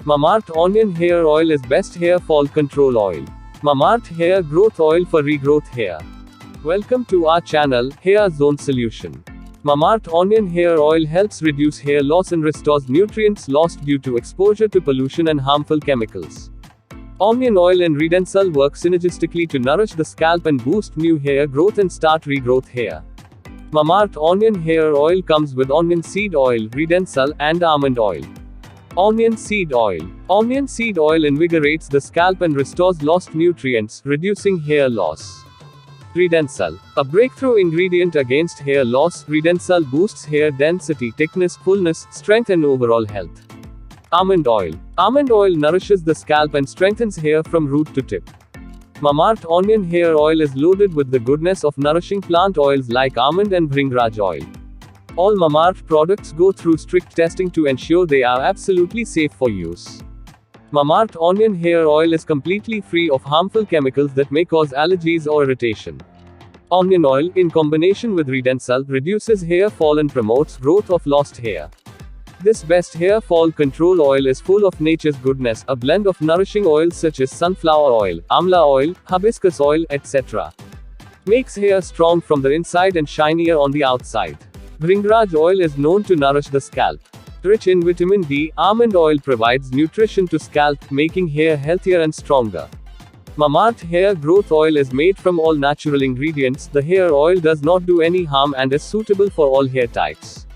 Mamaearth Onion Hair Oil is best hair fall control oil. Mamaearth Hair Growth Oil for regrowth hair. Welcome to our channel, Hair Zone Solution. Mamaearth Onion Hair Oil helps reduce hair loss and restores nutrients lost due to exposure to pollution and harmful chemicals. Onion oil and Redensul work synergistically to nourish the scalp and boost new hair growth and start regrowth hair. Mamaearth Onion Hair Oil comes with onion seed oil, Redensul, and almond oil. Onion seed oil. Onion seed oil invigorates the scalp and restores lost nutrients, reducing hair loss. Redensul. A breakthrough ingredient against hair loss, Redensul boosts hair density, thickness, fullness, strength, and overall health. Almond oil. Almond oil nourishes the scalp and strengthens hair from root to tip. Mamaearth Onion Hair Oil is loaded with the goodness of nourishing plant oils like almond and bhringraj oil. All Mamaearth products go through strict testing to ensure they are absolutely safe for use. Mamaearth Onion Hair Oil is completely free of harmful chemicals that may cause allergies or irritation. Onion oil, in combination with Redensul, reduces hair fall and promotes growth of lost hair. This best hair fall control oil is full of nature's goodness, a blend of nourishing oils such as sunflower oil, amla oil, hibiscus oil, etc. Makes hair strong from the inside and shinier on the outside. Bhringraj oil is known to nourish the scalp. Rich in vitamin D, almond oil provides nutrition to scalp, making hair healthier and stronger. Mamaearth Hair Growth Oil is made from all natural ingredients. The hair oil does not do any harm and is suitable for all hair types.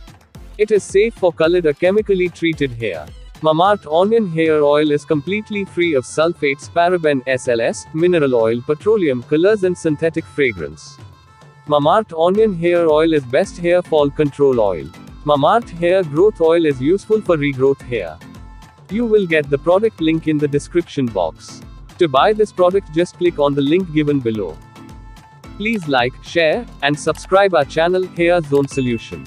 It is safe for colored or chemically treated hair. Mamaearth Onion Hair Oil is completely free of sulfates, paraben, SLS, mineral oil, petroleum, colors, and synthetic fragrance. Mamaearth Onion Hair Oil is best hair fall control oil. Mamaearth Hair Growth Oil is useful for regrowth hair. You will get the product link in the description box. To buy this product, just click on the link given below. Please like, share, and subscribe our channel, Hair Zone Solution.